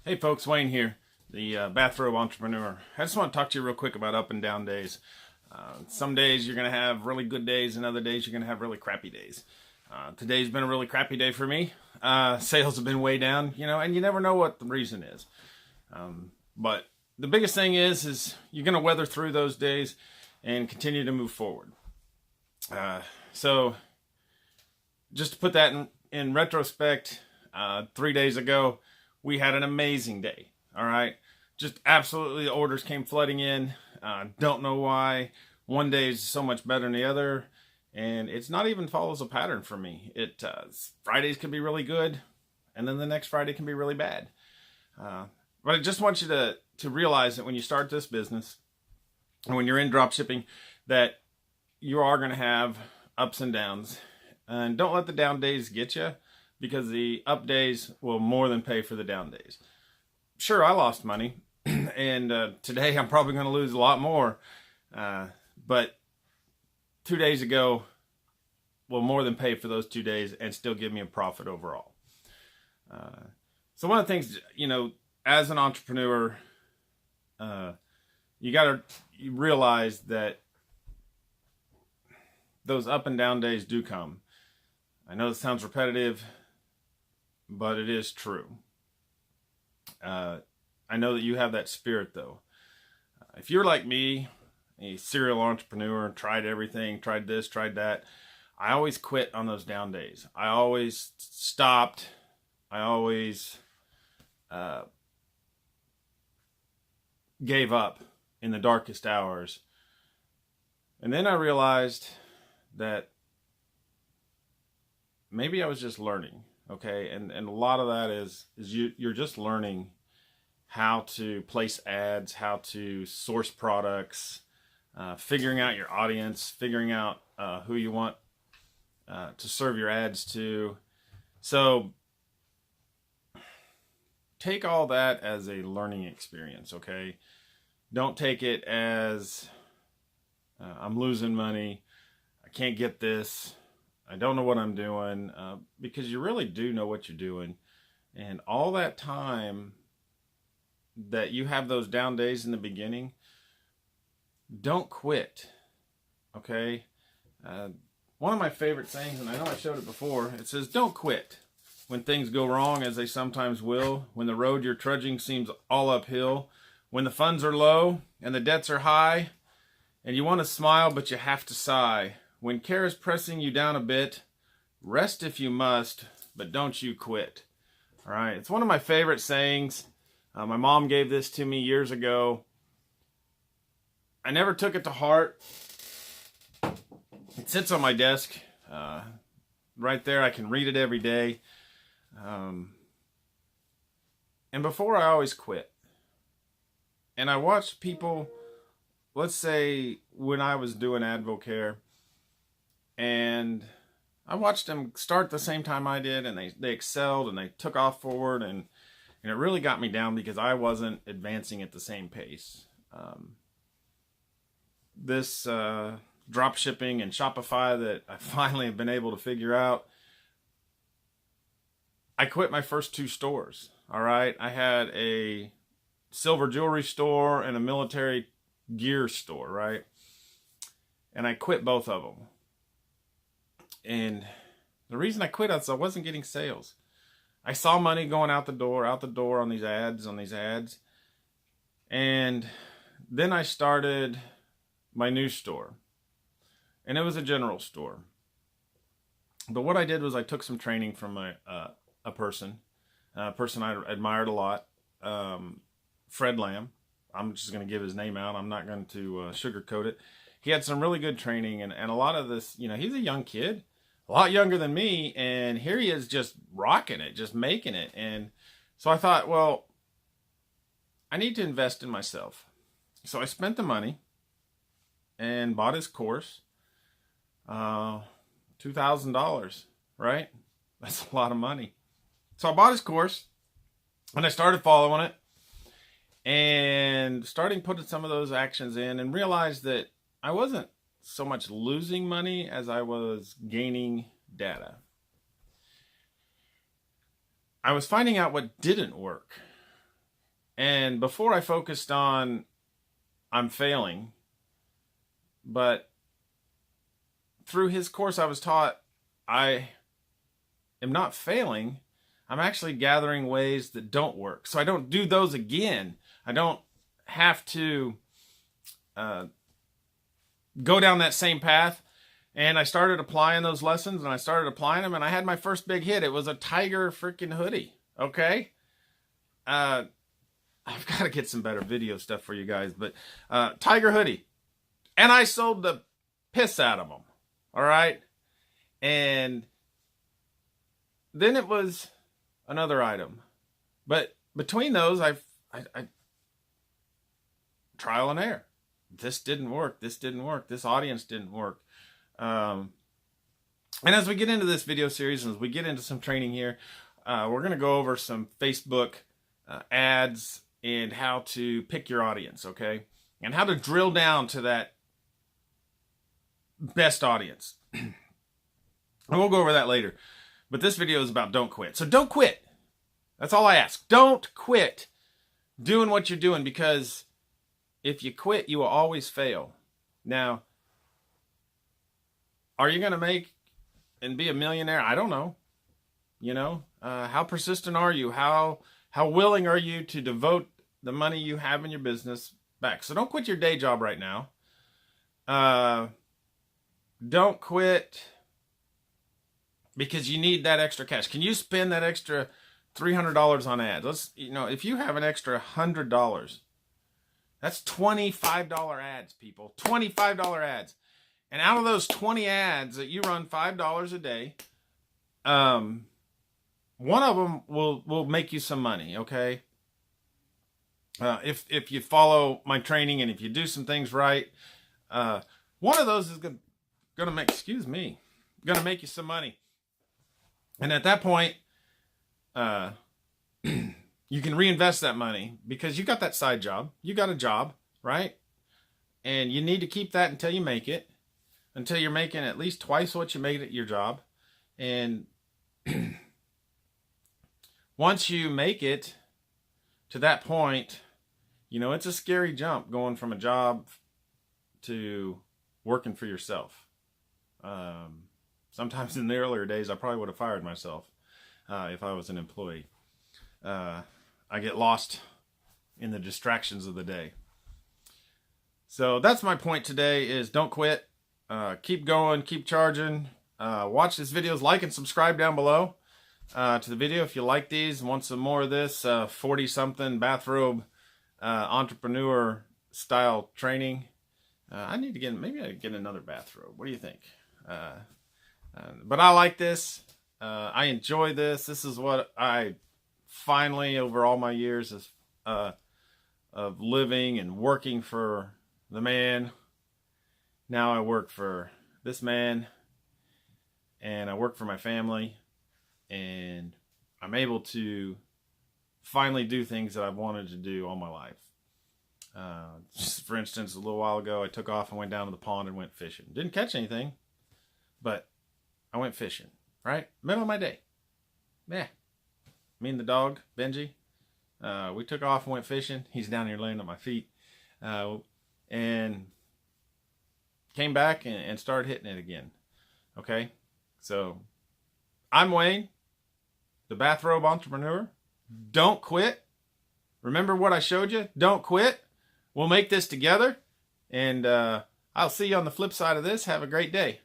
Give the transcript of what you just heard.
Hey folks, Wayne here, the bathrobe entrepreneur. I just want to talk to you real quick about up and down days. Some days you're going to have really good days and other days you're going to have really crappy days. Today's been a really crappy day for me. Sales have been way down, and you never know what the reason is. But the biggest thing is you're going to weather through those days and continue to move forward. So just to put that in retrospect, 3 days ago, we had an amazing day. All right. Just absolutely the orders came flooding in. Don't know why. One day is so much better than the other. And it's not even follows a pattern for me. Fridays can be really good. And then the next Friday can be really bad. But I just want you to realize that when you start this business and when you're in drop shipping, that you are going to have ups and downs. And don't let the down days get you, because the up days will more than pay for the down days. Sure, I lost money, and today I'm probably going to lose a lot more. But 2 days ago will more than pay for those 2 days and still give me a profit overall. So one of the things, as an entrepreneur, you realize that those up and down days do come. I know this sounds repetitive, but it is true. I know that you have that spirit, though. If you're like me, a serial entrepreneur, tried everything, tried this, tried that, I always quit on those down days. I always stopped. I always gave up in the darkest hours. And then I realized that maybe I was just learning. Okay, and a lot of that is you're just learning how to place ads, how to source products, figuring out your audience, figuring out who you want to serve your ads to. So take all that as a learning experience, okay? Don't take it as I'm losing money, I can't get this, I don't know what I'm doing, because you really do know what you're doing. And all that time that you have those down days in the beginning, don't quit, okay? One of my favorite sayings, and I know I showed it before, it says, don't quit when things go wrong, as they sometimes will, when the road you're trudging seems all uphill, when the funds are low and the debts are high, and you want to smile but you have to sigh. When care is pressing you down a bit, rest if you must, but don't you quit. All right, it's one of my favorite sayings. My mom gave this to me years ago. I never took it to heart. It sits on my desk right there. I can read it every day. And before, I always quit. And I watched people, let's say when I was doing Advocare, and I watched them start the same time I did, and they excelled and they took off forward, and it really got me down because I wasn't advancing at the same pace. This drop shipping and Shopify that I finally have been able to figure out, I quit my first 2 stores. All right, I had a silver jewelry store and a military gear store, right? And I quit both of them. And the reason I quit is I wasn't getting sales. I saw money going out the door on these ads. And then I started my new store. And it was a general store. But what I did was I took some training from a person I admired a lot, Fred Lamb. I'm just going to give his name out. I'm not going to sugarcoat it. He had some really good training, and a lot of this, he's a young kid, a lot younger than me, and here he is just rocking it, just making it. And so I thought, well, I need to invest in myself. So I spent the money and bought his course, $2,000, right? That's a lot of money. So I bought his course, and I started following it, and starting putting some of those actions in, and realized that I wasn't so much losing money as I was gaining data. I was finding out what didn't work. And before I focused on I'm failing, but through his course I was taught I am not failing. I'm actually gathering ways that don't work. So I don't do those again. I don't have to go down that same path. And I started applying those lessons, and I started applying them, and I had my first big hit. It was a Tiger freaking hoodie. Okay. I've got to get some better video stuff for you guys, but Tiger hoodie. And I sold the piss out of them. All right. And then it was another item. But between those, I trial and error. This didn't work. This didn't work. This audience didn't work. And as we get into this video series, and as we get into some training here, we're going to go over some Facebook ads and how to pick your audience, okay? And how to drill down to that best audience. And we'll go over that later. But this video is about don't quit. So don't quit. That's all I ask. Don't quit doing what you're doing, because if you quit, you will always fail. Now, are you going to make and be a millionaire? I don't know. You know, how persistent are you? How willing are you to devote the money you have in your business back? So don't quit your day job right now. Don't quit because you need that extra cash. Can you spend that extra $300 on ads? If you have an extra $100, that's $25 ads, people. $25 ads. And out of those 20 ads that you run $5 a day, one of them will make you some money, okay? If you follow my training and if you do some things right, one of those is gonna make you some money. And at that point, you can reinvest that money because you got that side job. You got a job, right? And you need to keep that until you make it, until you're making at least twice what you made at your job. And once you make it to that point, it's a scary jump going from a job to working for yourself. Sometimes in the earlier days, I probably would have fired myself if I was an employee. I get lost in the distractions of the day. So that's my point today is don't quit. Keep going, keep charging. Watch these videos, like and subscribe down below to the video if you like these and want some more of this 40-something bathrobe entrepreneur style training. Maybe I get another bathrobe. What do you think? But I like this. I enjoy this. This is what I finally, over all my years of living and working for the man, now I work for this man, and I work for my family, and I'm able to finally do things that I've wanted to do all my life. Just for instance, a little while ago, I took off and went down to the pond and went fishing. Didn't catch anything, but I went fishing, right? Middle of my day. Yeah. Me and the dog, Benji, we took off and went fishing. He's down here laying at my feet. And came back and started hitting it again. Okay? So, I'm Wayne, the bathrobe entrepreneur. Don't quit. Remember what I showed you? Don't quit. We'll make this together. And I'll see you on the flip side of this. Have a great day.